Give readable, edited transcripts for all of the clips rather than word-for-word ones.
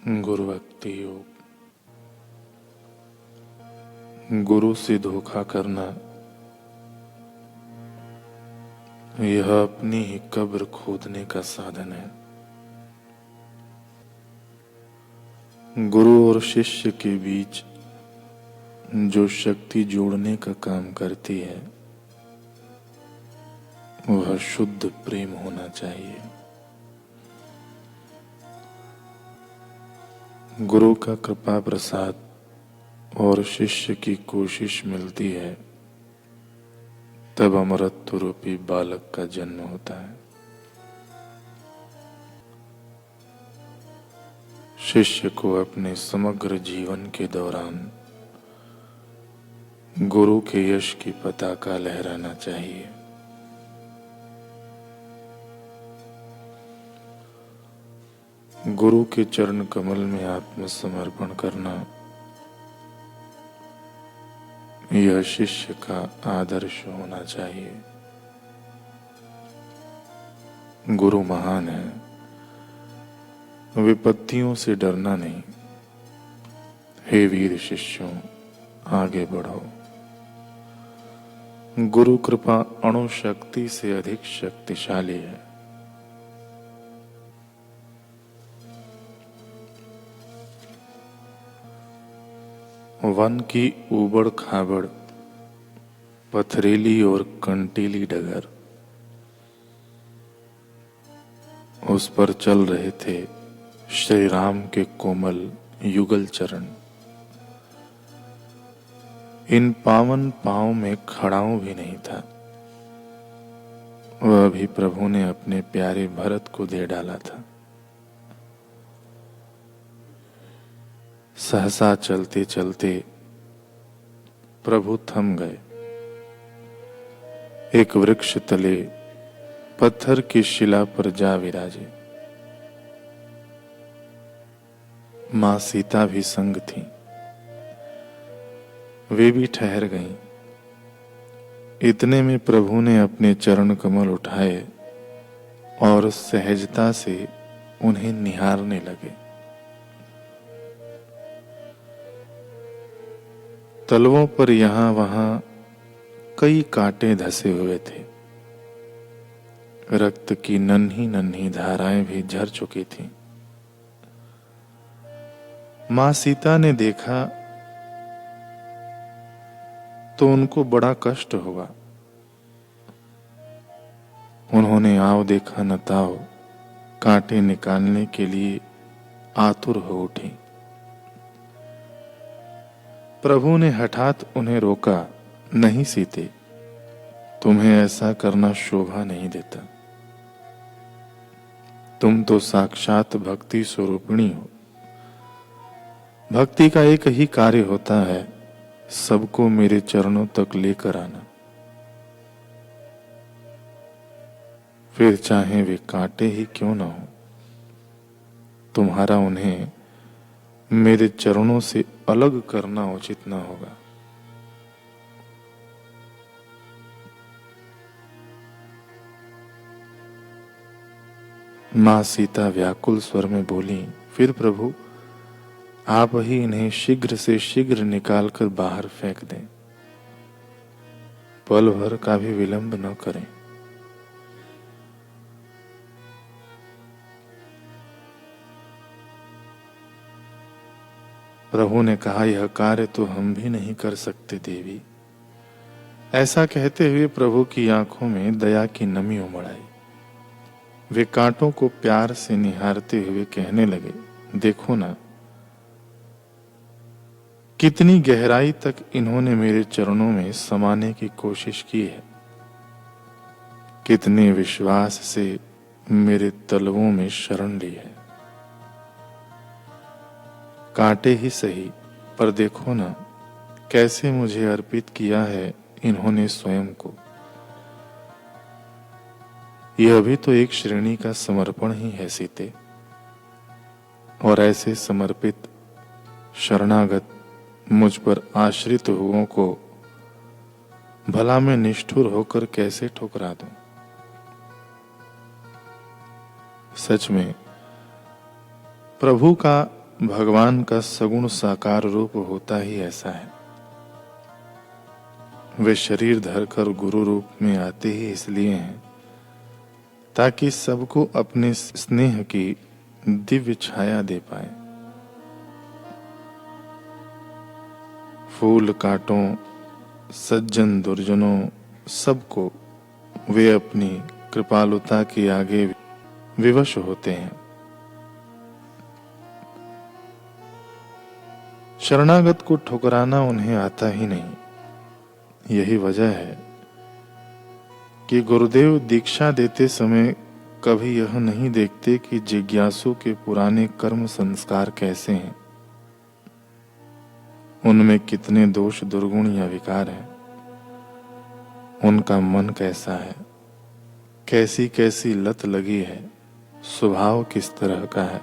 गुरु भक्ति योग। गुरु से धोखा करना यह अपनी ही कब्र खोदने का साधन है। गुरु और शिष्य के बीच जो शक्ति जोड़ने का काम करती है वह शुद्ध प्रेम होना चाहिए। गुरु का कृपा प्रसाद और शिष्य की कोशिश मिलती है तब अमरत्व रूपी बालक का जन्म होता है। शिष्य को अपने समग्र जीवन के दौरान गुरु के यश की पताका लहराना चाहिए। गुरु के चरण कमल में आत्मसमर्पण करना यह शिष्य का आदर्श होना चाहिए। गुरु महान है, विपत्तियों से डरना नहीं। हे वीर शिष्यों, आगे बढ़ो। गुरु कृपा अणु शक्ति से अधिक शक्तिशाली है। वन की ऊबड़ खाबड़ पथरीली और कंटीली डगर, उस पर चल रहे थे श्री राम के कोमल युगल चरण। इन पावन पांव में खड़ाऊं भी नहीं था। वह भी प्रभु ने अपने प्यारे भरत को दे डाला था। सहसा चलते चलते प्रभु थम गए। एक वृक्ष तले पत्थर की शिला पर जा विराजे। मां सीता भी संग थी। वे भी ठहर गईं। इतने में प्रभु ने अपने चरण कमल उठाए और सहजता से उन्हें निहारने लगे। तलवों पर यहां वहां कई कांटे धसे हुए थे। रक्त की नन्ही नन्ही धाराएं भी झर चुकी थीं। मां सीता ने देखा तो उनको बड़ा कष्ट हुआ। उन्होंने आओ देखा न ताओ कांटे निकालने के लिए आतुर हो उठी। प्रभु ने हठात उन्हें रोका, नहीं सीते, तुम्हें ऐसा करना शोभा नहीं देता। तुम तो साक्षात भक्ति स्वरूपिणी हो। भक्ति का एक ही कार्य होता है, सबको मेरे चरणों तक लेकर आना। फिर चाहे वे कांटे ही क्यों ना हो, तुम्हारा उन्हें मेरे चरणों से अलग करना उचित ना होगा। मां सीता व्याकुल स्वर में बोली, फिर प्रभु आप ही इन्हें शीघ्र से शीघ्र निकालकर बाहर फेंक दें। पल भर का भी विलंब न करें। प्रभु ने कहा, यह कार्य तो हम भी नहीं कर सकते देवी। ऐसा कहते हुए प्रभु की आंखों में दया की नमी उमड़ आई। वे कांटों को प्यार से निहारते हुए कहने लगे, देखो ना कितनी गहराई तक इन्होंने मेरे चरणों में समाने की कोशिश की है। कितने विश्वास से मेरे तलवों में शरण ली है। कांटे ही सही, पर देखो ना कैसे मुझे अर्पित किया है इन्होंने स्वयं को। यह भी तो एक श्रेणी का समर्पण ही है सीते। और ऐसे समर्पित शरणागत मुझ पर आश्रित हुओं को भला मैं निष्ठुर होकर कैसे ठुकरा दूं। सच में प्रभु का भगवान का सगुण साकार रूप होता ही ऐसा है। वे शरीर धरकर गुरु रूप में आते ही इसलिए हैं ताकि सबको अपने स्नेह की दिव्य छाया दे पाए। फूल कांटों, सज्जन दुर्जनों, सबको वे अपनी कृपालुता के आगे विवश होते हैं। शरणागत को ठुकराना उन्हें आता ही नहीं। यही वजह है कि गुरुदेव दीक्षा देते समय कभी यह नहीं देखते कि जिज्ञासु के पुराने कर्म संस्कार कैसे हैं, उनमें कितने दोष दुर्गुण या विकार हैं, उनका मन कैसा है, कैसी कैसी लत लगी है, स्वभाव किस तरह का है।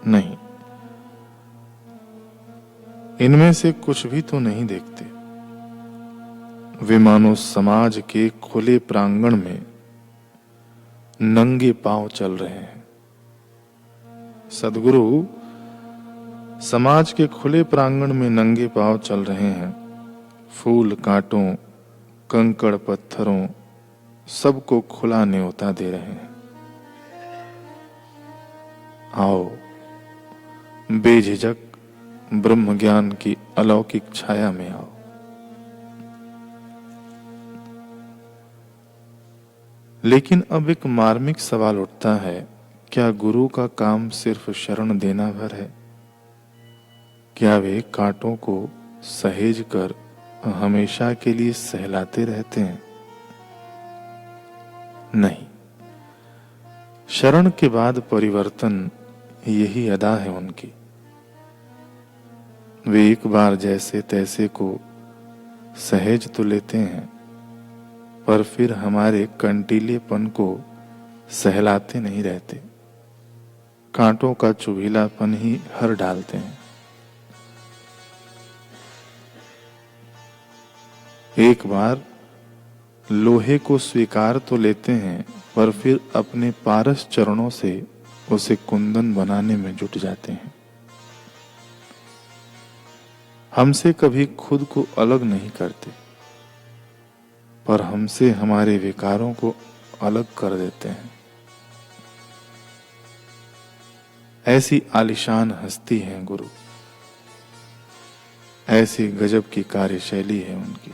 नहीं, इनमें से कुछ भी तो नहीं देखते। वे मानो समाज के खुले प्रांगण में नंगे पांव चल रहे हैं। सद्गुरु समाज के खुले प्रांगण में नंगे पांव चल रहे हैं। फूल कांटों, कंकड़ पत्थरों, सबको खुला न्योता दे रहे हैं। आओ, बेझिझक ब्रह्म ज्ञान की अलौकिक छाया में आओ। लेकिन अब एक मार्मिक सवाल उठता है, क्या गुरु का काम सिर्फ शरण देना भर है? क्या वे कांटों को सहेज कर हमेशा के लिए सहलाते रहते हैं? नहीं, शरण के बाद परिवर्तन यही अदा है उनकी। वे एक बार जैसे तैसे को सहेज तो लेते हैं, पर फिर हमारे कंटीलेपन को सहलाते नहीं रहते। कांटों का चुभीलापन ही हर डालते हैं। एक बार लोहे को स्वीकार तो लेते हैं, पर फिर अपने पारस चरणों से उसे कुंदन बनाने में जुट जाते हैं। हमसे कभी खुद को अलग नहीं करते, पर हमसे हमारे विकारों को अलग कर देते हैं। ऐसी आलिशान हस्ती है गुरु, ऐसी गजब की कार्यशैली है उनकी।